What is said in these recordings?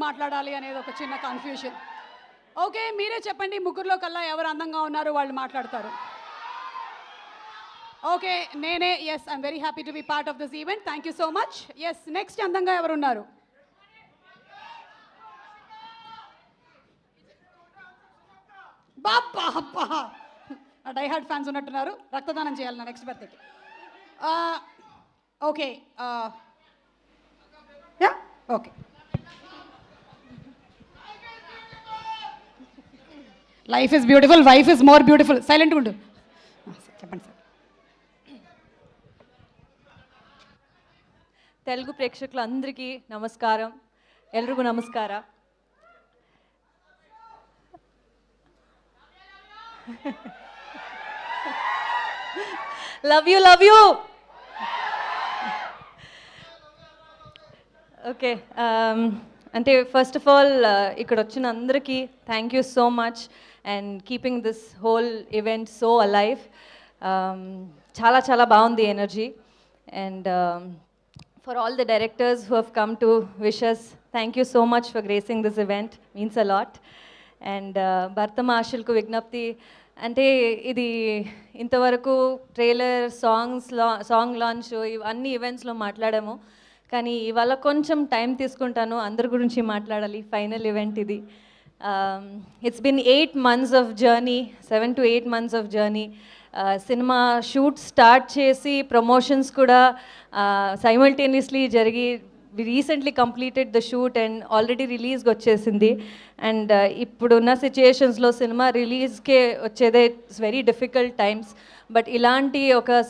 మాట్లాడాలి అనేది ఒక చిన్న కన్ఫ్యూషన్. ఓకే, మీరే చెప్పండి, ముగ్గురులో కల్లా ఎవరు అందంగా ఉన్నారు వాళ్ళు మాట్లాడతారు. ఓకే, నేనే. Yes, I'm very happy to be part of this event. Thank you so much. Yes, next అందంగా ఎవరు ఉన్నారు? బాబ్బా అబ్బా, డైహార్డ్ ఫ్యాన్స్ ఉన్నట్టున్నారు. రక్తదానం చేయాలి నా నెక్స్ట్ బర్త్డేకి. Okay, ya okay. Life is beautiful, wife is more beautiful. సైలెంట్గా ఉండు. చెప్పండి సార్. తెలుగు ప్రేక్షకులందరికీ నమస్కారం. ఎల్ರಿಗೂ నమస్ಕಾರ. Love you. ఓకే, అంటే ఫస్ట్ ఆఫ్ ఆల్ ఇక్కడ వచ్చిన అందరికీ thank you so much and keeping this whole event so alive. చాలా చాలా బాగుంది energy. And for all the directors who have come to wish us, thank you so much for gracing this event, means a lot. And Bhartama Ashilku Vignapti, అంటే ఇది ఇంతవరకు trailer song launch అన్ని ఈవెంట్స్లో మాట్లాడాము, కానీ ఇవాళ కొంచెం టైం తీసుకుంటాను, అందరి గురించి మాట్లాడాలి. ఫైనల్ ఈవెంట్ ఇది. It's been 8 months of journey, 7 to 8 months of journey. Cinema shoot start చేసి ప్రమోషన్స్ కూడా సైమల్టేనియస్లీ జరిగి recently completed the shoot and already రిలీజ్కి వచ్చేసింది. అండ్ ఇప్పుడున్న సిచ్యుయేషన్స్లో సినిమా రిలీజ్కే వచ్చేదే it's very difficult times. But ఇలాంటి ఒక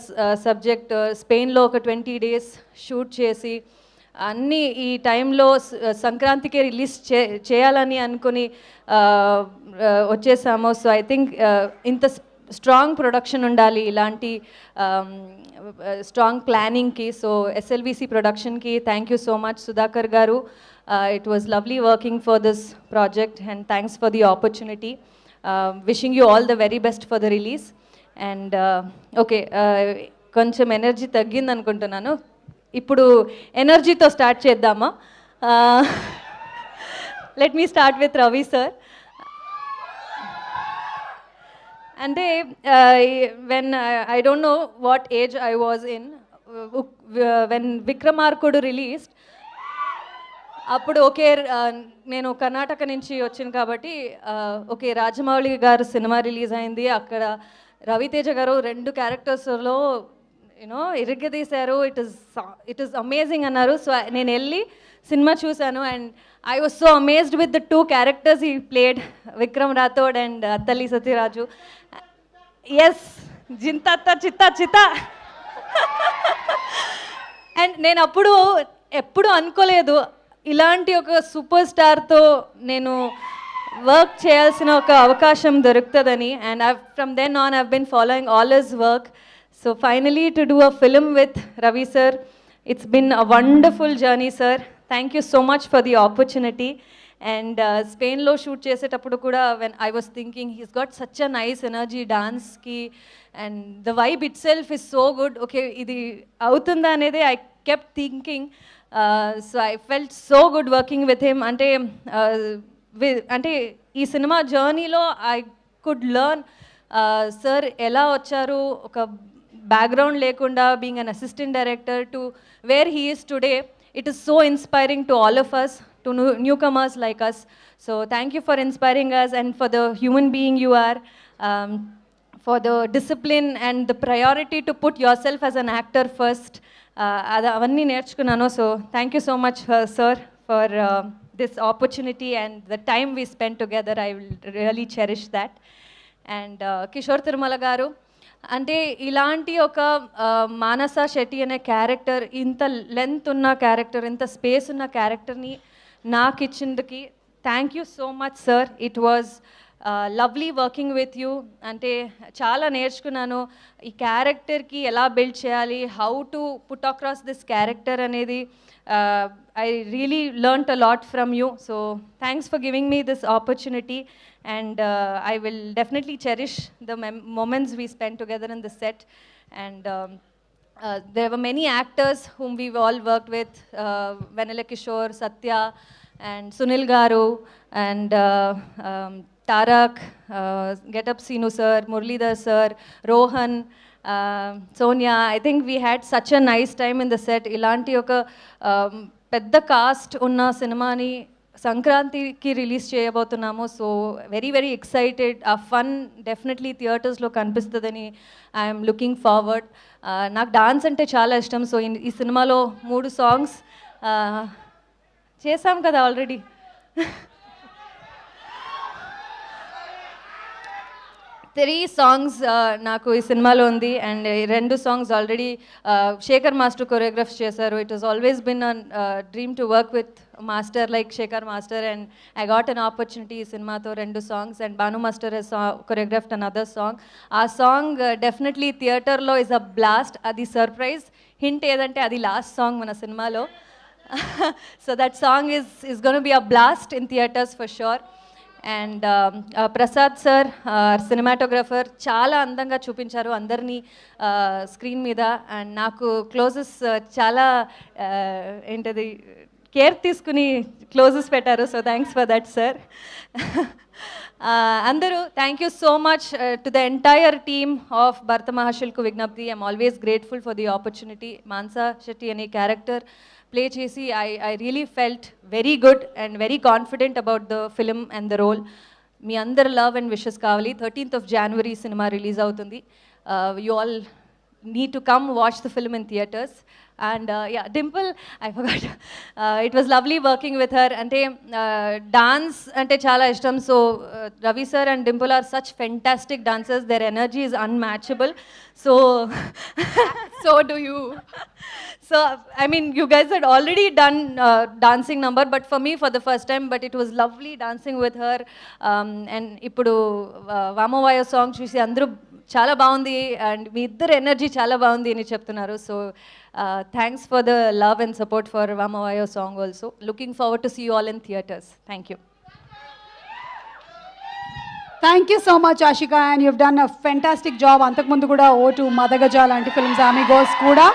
సబ్జెక్ట్ స్పెయిన్లో ఒక 20 days షూట్ చేసి అన్నీ ఈ టైంలో సంక్రాంతికే రిలీజ్ చేయాలని అనుకుని వచ్చేసాము. సో ఐ థింక్ ఇంత స్ట్రాంగ్ ప్రొడక్షన్ ఉండాలి ఇలాంటి స్ట్రాంగ్ ప్లానింగ్కి. సో ఎస్ఎల్విసి ప్రొడక్షన్కి thank you so much Sudhakar garu. It was lovely working for this project and thanks for the opportunity. Wishing you all the very best for the release. And okay, కొంచెం energy తగ్గింది అనుకుంటున్నాను, ఇప్పుడు ఎనర్జీతో start చేద్దామా? Let me start with Ravi sir. అంటే when I don't know what age I was in when Vikramarkudu released. అప్పుడు okay, నేను కర్ణాటక నుంచి వచ్చాను కాబట్టి ఓకే, రాజమౌళి గారు సినిమా రిలీజ్ అయింది. అక్కడ రవితేజ గారు 2 క్యారెక్టర్స్లో యూనో ఇరగదీశారు. ఇట్ ఈస్ అమేజింగ్ అన్నారు. సో నేను వెళ్ళి సినిమా చూశాను and I was so amazed with the 2 characters he played, Vikram Rathod and Attali Sathiraju. Yes, Jintatta Chitta Chitta. And నేను ఎప్పుడు అనుకోలేదు ఇలాంటి ఒక సూపర్ స్టార్తో నేను వర్క్ చేయాల్సిన ఒక అవకాశం దొరుకుతుందని. And from then on I've been following all his work. So finally to do a film with Ravi sir, it's been a wonderful journey, sir. Thank you so much for the opportunity. And Spainలో shoot చేసేటప్పుడు కూడా when I was thinking he's got such a nice energy dance ki, and the vibe itself is so good. Okay, ఇది అవుతుందా అనేది I kept thinking. So I felt so good working with him. అంటే ఈ cinema జర్నీలో I could learn sir ఎలా వచ్చారు, ఒక background lekunda, being an assistant director, to where he is today. It is so inspiring to all of us, to newcomers like us. So thank you for inspiring us and for the human being you are, for the discipline and the priority to put yourself as an actor first. Avanni nerchukunnanu. So thank you so much, sir, for this opportunity and the time we spent together. I will really cherish that. And Kishore Tirumala garu, అంటే ఇలాంటి ఒక మానస శెట్టి అనే character, ఇంత length ఉన్న character, ఇంత space ఉన్న క్యారెక్టర్ని నాకు ఇచ్చిందుకి thank you so much sir. It was lovely working with you. అంటే చాలా నేర్చుకున్నాను ఈ క్యారెక్టర్కి ఎలా బిల్డ్ చేయాలి, how to put across this character అనేది. I really learnt a lot from you. So thanks for giving me this opportunity. And I will definitely cherish the moments we spent together in the set. And there were many actors whom we've all worked with, Vanilla Kishore, Satya, and Sunil Garu, and Tarak, Get Up Sinu sir, Murlidhar sir, Rohan, Sonia. I think we had such a nice time in the set. Ilanti oka పెద్ద cost ఉన్న సినిమాని సంక్రాంతికి release చేయబోతున్నాము. So very very excited. ఆ fun definitely థియేటర్స్లో కనిపిస్తుందని I'm looking forward. నాకు dance అంటే చాలా ఇష్టం. సో ఈ సినిమాలో 3 సాంగ్స్ చేసాం కదా ఆల్రెడీ. 3 సాంగ్స్ నాకు ఈ సినిమాలో ఉంది. And 2 songs already Shekhar master choreograph చేశారు. It was always been a dream to work with master like Shekhar master, and I got an opportunity ఈ సినిమాతో 2 songs. And Bhanu master has choreographed another song. ఆ song definitely థియేటర్లో is a blast. అది surprise hint ఏదంటే అది last song మన సినిమాలో. So that song is going to be a blast in theaters for sure. And Prasad sir cinematographer చాలా అందంగా చూపించారు అందరినీ స్క్రీన్ మీద. అండ్ నాకు క్లోజెస్ చాలా ఏంటది కేర్ తీసుకుని క్లోజెస్ పెట్టారు. So thanks for that sir. అందరూ thank you so much to the entire team of Bhartha Mahasayulaku Wignyapthi. I'm always grateful for the opportunity. Mansa Shetty అనే క్యారెక్టర్ ప్లే చేసి I really felt very good and very confident about the film and the role. మీ అందరు love and wishes కావాలి. 13th of January సినిమా release అవుతుంది. You all need to come watch the film in theaters. And yeah, Dimple, I forgot. It was lovely working with her. Ante dance ante chala ishtam. So Ravi sir and Dimple are such fantastic dancers. Their energy is unmatchable. So so do you. So I mean, you guys had already done dancing number, but for me for the first time. But it was lovely dancing with her. And ippudu Vamavaya song chusi andru చాలా బాగుంది and మీ ఇద్దరు energy చాలా బాగుంది అని చెప్తున్నారు. So thanks for the love and support for వామవాయో song also. Looking forward to see you all in theatres. Thank you. Thank you so much Ashika, and you've done a fantastic job. అంతకుముందు కూడా O2, మదగజ లాంటి films, Amigos కూడా